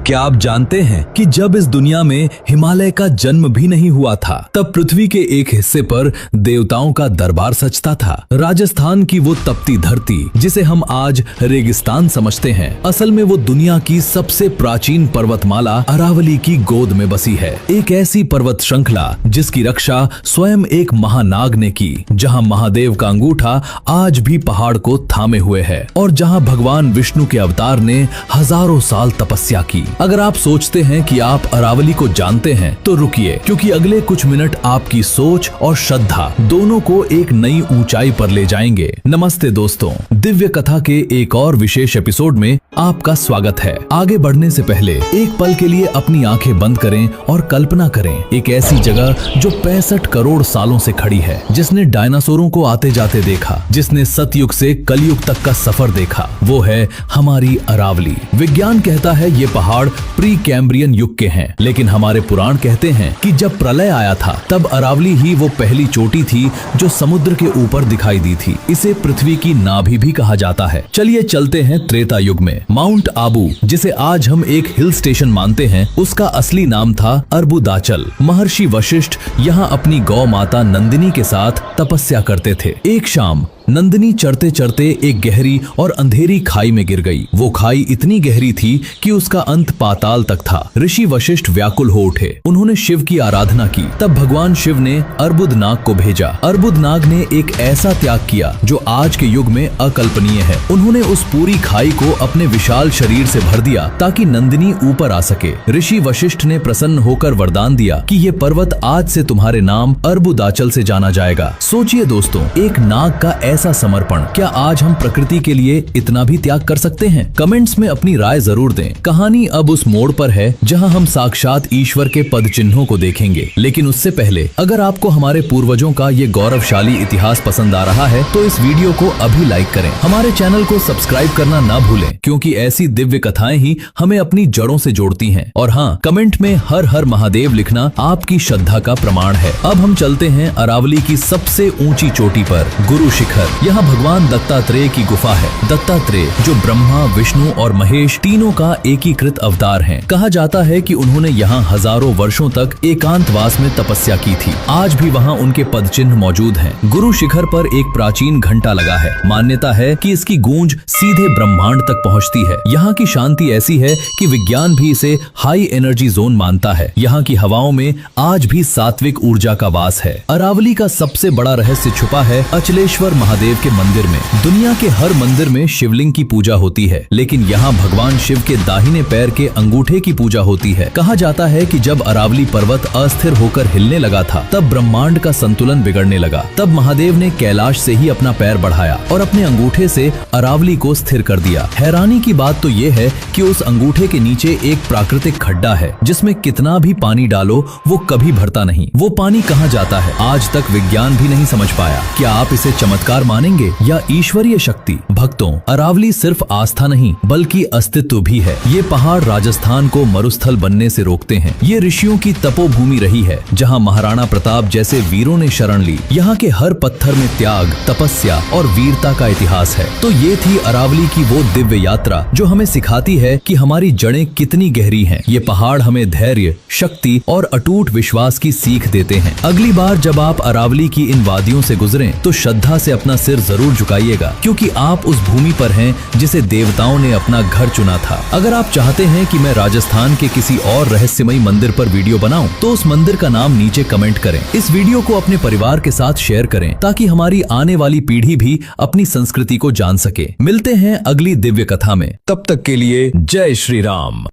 क्या आप जानते हैं कि जब इस दुनिया में हिमालय का जन्म भी नहीं हुआ था, तब पृथ्वी के एक हिस्से पर देवताओं का दरबार सचता था। राजस्थान की वो तपती धरती जिसे हम आज रेगिस्तान समझते हैं, असल में वो दुनिया की सबसे प्राचीन पर्वतमाला अरावली की गोद में बसी है। एक ऐसी पर्वत श्रृंखला जिसकी रक्षा स्वयं एक महानाग ने की, जहाँ महादेव का अंगूठा आज भी पहाड़ को थामे हुए है और जहाँ भगवान विष्णु के अवतार ने हजारों साल तपस्या की। अगर आप सोचते हैं कि आप अरावली को जानते हैं तो रुकिए, क्योंकि अगले कुछ मिनट आपकी सोच और श्रद्धा दोनों को एक नई ऊंचाई पर ले जाएंगे। नमस्ते दोस्तों, दिव्य कथा के एक और विशेष एपिसोड में आपका स्वागत है। आगे बढ़ने से पहले एक पल के लिए अपनी आंखें बंद करें और कल्पना करें एक ऐसी जगह जो 65 करोड़ सालों से खड़ी है, जिसने डायनासोरों को आते जाते देखा, जिसने सतयुग से कलयुग तक का सफर देखा। वो है हमारी अरावली। विज्ञान कहता है ये पहाड़ प्री कैम्ब्रियन युग के हैं, लेकिन हमारे पुराण कहते हैं कि जब प्रलय आया था तब अरावली ही वो पहली चोटी थी जो समुद्र के ऊपर दिखाई दी थी। इसे पृथ्वी की नाभि भी कहा जाता है। चलिए चलते हैं त्रेता युग में। माउंट आबू, जिसे आज हम एक हिल स्टेशन मानते हैं, उसका असली नाम था अर्बुदाचल। महर्षि वशिष्ठ यहाँ अपनी गौ माता नंदिनी के साथ तपस्या करते थे। एक शाम नंदिनी चढ़ते चढ़ते एक गहरी और अंधेरी खाई में गिर गई। वो खाई इतनी गहरी थी कि उसका अंत पाताल तक था। ऋषि वशिष्ठ व्याकुल हो उठे। उन्होंने शिव की आराधना की। तब भगवान शिव ने अर्बुदनाग को भेजा। अर्बुदनाग ने एक ऐसा त्याग किया जो आज के युग में अकल्पनीय है। उन्होंने उस पूरी खाई को अपने विशाल शरीर से भर दिया ताकि नंदिनी ऊपर आ सके। ऋषि वशिष्ठ ने प्रसन्न होकर वरदान दिया कि ये पर्वत आज से तुम्हारे नाम अर्बुदाचल से जाना जाएगा। सोचिए दोस्तों, एक नाग का ऐसा समर्पण, क्या आज हम प्रकृति के लिए इतना भी त्याग कर सकते हैं? कमेंट्स में अपनी राय जरूर दें। कहानी अब उस मोड़ पर है जहां हम साक्षात ईश्वर के पद चिन्हों को देखेंगे, लेकिन उससे पहले अगर आपको हमारे पूर्वजों का ये गौरवशाली इतिहास पसंद आ रहा है तो इस वीडियो को अभी लाइक करें। हमारे चैनल को सब्सक्राइब करना ना भूलें, क्योंकि ऐसी दिव्य कथाएं ही हमें अपनी जड़ों से जोड़ती हैं। और हाँ, कमेंट में हर हर महादेव लिखना आपकी श्रद्धा का प्रमाण है। अब हम चलते हैं अरावली की सबसे ऊंची चोटी पर, गुरु शिखर। यहाँ भगवान दत्तात्रेय की गुफा है। दत्तात्रेय जो ब्रह्मा, विष्णु और महेश तीनों का एकीकृत अवतार हैं। कहा जाता है कि उन्होंने यहाँ हजारों वर्षों तक एकांतवास में तपस्या की थी। आज भी वहाँ उनके पद चिन्ह मौजूद हैं। गुरु शिखर पर एक प्राचीन घंटा लगा है। मान्यता है कि इसकी गूंज सीधे ब्रह्मांड तक पहुँचती है। यहाँ की शांति ऐसी है कि विज्ञान भी इसे हाई एनर्जी जोन मानता है। यहाँ की हवाओं में आज भी सात्विक ऊर्जा का वास है। अरावली का सबसे बड़ा रहस्य छुपा है अचलेश्वर महादेव के मंदिर में। दुनिया के हर मंदिर में शिवलिंग की पूजा होती है, लेकिन यहाँ भगवान शिव के दाहिने पैर के अंगूठे की पूजा होती है। कहा जाता है कि जब अरावली पर्वत अस्थिर होकर हिलने लगा था, तब ब्रह्मांड का संतुलन बिगड़ने लगा। तब महादेव ने कैलाश से ही अपना पैर बढ़ाया और अपने अंगूठे से अरावली को स्थिर कर दिया। हैरानी की बात तो ये है कि उस अंगूठे के नीचे एक प्राकृतिक खड्डा है, जिसमें कितना भी पानी डालो वो कभी भरता नहीं। वो पानी कहाँ जाता है, आज तक विज्ञान भी नहीं समझ पाया। क्या आप इसे चमत्कार मानेंगे या ईश्वरीय शक्ति? भक्तों, अरावली सिर्फ आस्था नहीं बल्कि अस्तित्व भी है। ये पहाड़ राजस्थान को मरुस्थल बनने से रोकते हैं। ये ऋषियों की तपोभूमि रही है, जहाँ महाराणा प्रताप जैसे वीरों ने शरण ली। यहाँ के हर पत्थर में त्याग, तपस्या और वीरता का इतिहास है। तो ये थी अरावली की वो दिव्य यात्रा जो हमें सिखाती है कि हमारी जड़ें कितनी गहरी हैं। ये पहाड़ हमें धैर्य, शक्ति और अटूट विश्वास की सीख देते हैं। अगली बार जब आप अरावली की इन वादियों से गुजरें तो श्रद्धा से अपना सिर जरूर झुकाइएगा, क्योंकि आप उस भूमि पर हैं जिसे देवताओं ने अपना घर चुना था। अगर आप चाहते हैं कि मैं राजस्थान के किसी और रहस्यमयी मंदिर पर वीडियो बनाऊं, तो उस मंदिर का नाम नीचे कमेंट करें। इस वीडियो को अपने परिवार के साथ शेयर करें ताकि हमारी आने वाली पीढ़ी भी अपनी संस्कृति को जान सके। मिलते हैं अगली दिव्य कथा में। तब तक के लिए जय श्री राम।